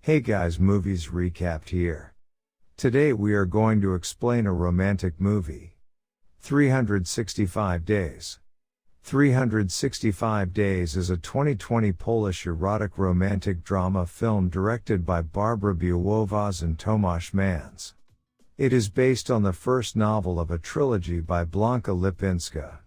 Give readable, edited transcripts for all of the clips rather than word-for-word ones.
Hey guys, movies recapped here. Today we are going to explain a romantic movie. 365 Days. 365 Days is a 2020 Polish erotic romantic drama film directed by Barbara Biel and Tomasz Mans. It is based on the first novel of a trilogy by Blanka Lipinska.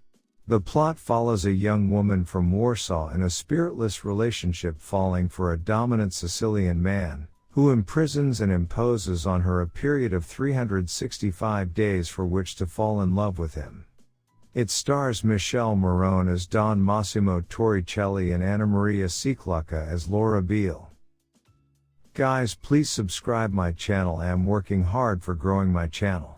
The plot follows a young woman from Warsaw in a spiritless relationship falling for a dominant Sicilian man, who imprisons and imposes on her a period of 365 days for which to fall in love with him. It stars Michele Morrone as Don Massimo Torricelli and Anna Maria Sieklucka as Laura Biel. Guys, please subscribe my channel. I am working hard for growing my channel.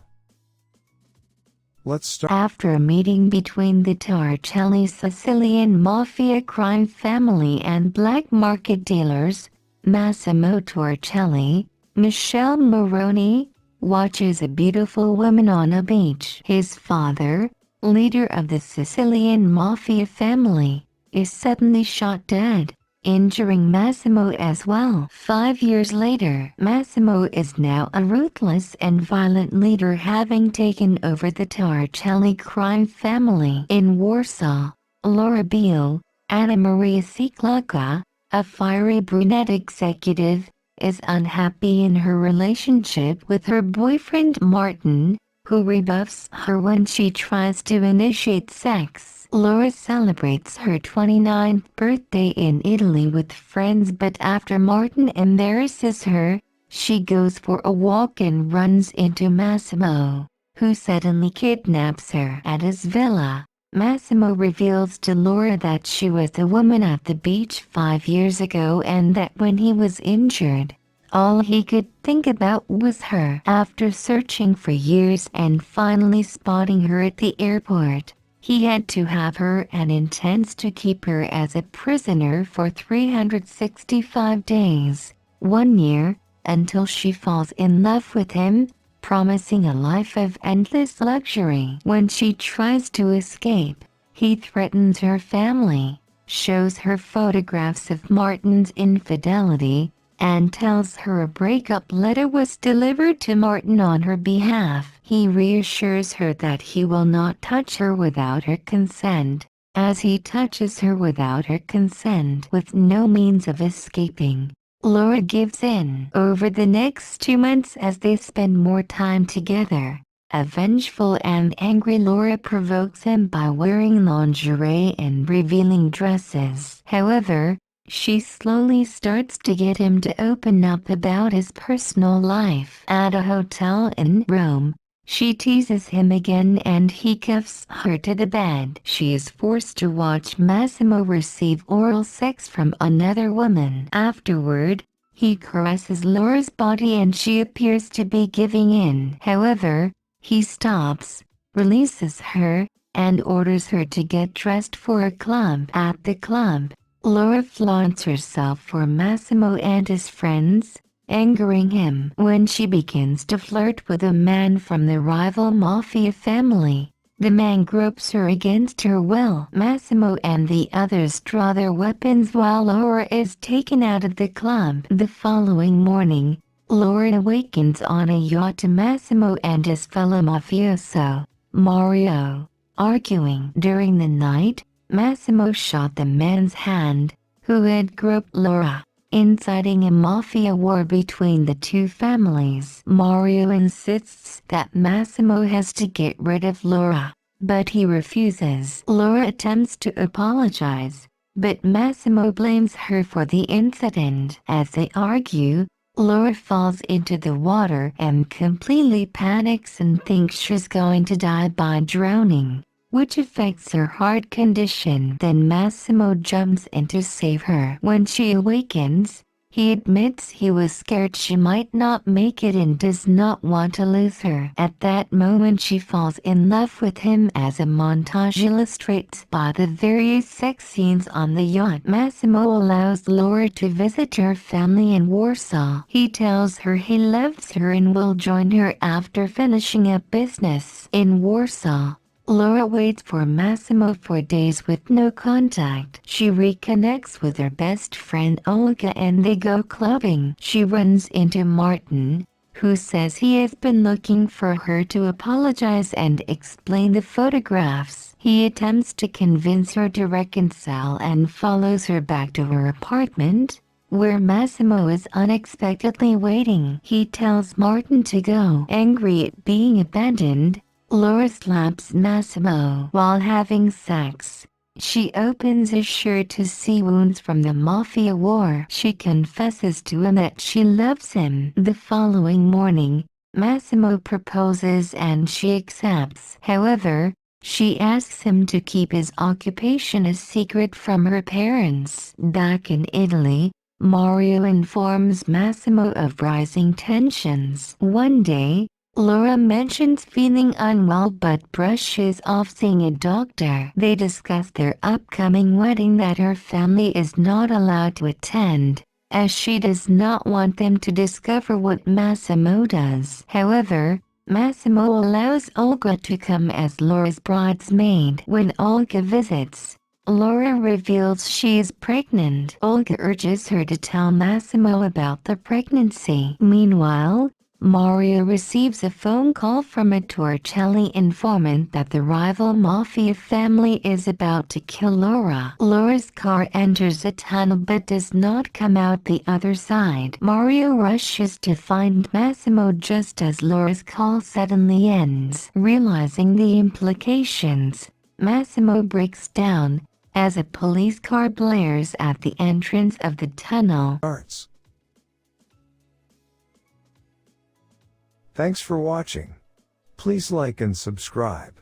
Let's start. After a meeting between the Torricelli Sicilian mafia crime family and black market dealers, Massimo Torricelli, Michele Morrone, watches a beautiful woman on a beach. His father, leader of the Sicilian mafia family, is suddenly shot dead, injuring Massimo as well. 5 years later, Massimo is now a ruthless and violent leader, having taken over the Torricelli crime family. In Warsaw, Laura Biel, Anna Maria Sieklucka, a fiery brunette executive, is unhappy in her relationship with her boyfriend Martin, who rebuffs her when she tries to initiate sex. Laura celebrates her 29th birthday in Italy with friends, but after Martin embarrasses her, she goes for a walk and runs into Massimo, who suddenly kidnaps her at his villa. Massimo reveals to Laura that she was a woman at the beach 5 years ago and that when he was injured, all he could think about was her. After searching for years and finally spotting her at the airport, he had to have her and intends to keep her as a prisoner for 365 days, 1 year, until she falls in love with him, promising a life of endless luxury. When she tries to escape, he threatens her family, shows her photographs of Martin's infidelity, and tells her a breakup letter was delivered to Martin on her behalf. He reassures her that he will not touch her without her consent, as he touches her without her consent with no means of escaping. Laura gives in. Over the next 2 months, as they spend more time together, a vengeful and angry Laura provokes him by wearing lingerie and revealing dresses. However, she slowly starts to get him to open up about his personal life. At a hotel in Rome, she teases him again and he cuffs her to the bed. She is forced to watch Massimo receive oral sex from another woman. Afterward, he caresses Laura's body and she appears to be giving in. However, he stops, releases her, and orders her to get dressed for a club. At the club, Laura flaunts herself for Massimo and his friends, angering him. When she begins to flirt with a man from the rival mafia family, the man gropes her against her will. Massimo and the others draw their weapons while Laura is taken out of the club. The following morning, Laura awakens on a yacht to Massimo and his fellow mafioso, Mario, arguing. During the night, Massimo shot the man's hand, who had groped Laura, inciting a mafia war between the two families. Mario insists that Massimo has to get rid of Laura, but he refuses. Laura attempts to apologize, but Massimo blames her for the incident. As they argue, Laura falls into the water and completely panics and thinks she's going to die by drowning, which affects her heart condition. Then Massimo jumps in to save her. When she awakens, he admits he was scared she might not make it and does not want to lose her. At that moment she falls in love with him, as a montage illustrates by the various sex scenes on the yacht. Massimo allows Laura to visit her family in Warsaw. He tells her he loves her and will join her after finishing up business. In Warsaw, Laura waits for Massimo for days with no contact. She reconnects with her best friend Olga and they go clubbing. She runs into Martin, who says he has been looking for her to apologize and explain the photographs. He attempts to convince her to reconcile and follows her back to her apartment, where Massimo is unexpectedly waiting. He tells Martin to go. Angry at being abandoned, Laura slaps Massimo while having sex. She opens his shirt to see wounds from the Mafia war. She confesses to him that she loves him. The following morning, Massimo proposes and she accepts. However, she asks him to keep his occupation a secret from her parents. Back in Italy, Mario informs Massimo of rising tensions. One day, Laura mentions feeling unwell but brushes off seeing a doctor. They discuss their upcoming wedding that her family is not allowed to attend, as she does not want them to discover what Massimo does. However, Massimo allows Olga to come as Laura's bridesmaid. When Olga visits, Laura reveals she is pregnant. Olga urges her to tell Massimo about the pregnancy. Meanwhile, Mario receives a phone call from a Torricelli informant that the rival mafia family is about to kill Laura. Laura's car enters a tunnel but does not come out the other side. Mario rushes to find Massimo just as Laura's call suddenly ends. Realizing the implications, Massimo breaks down as a police car blares at the entrance of the tunnel. Arts. Thanks for watching. Please like and subscribe.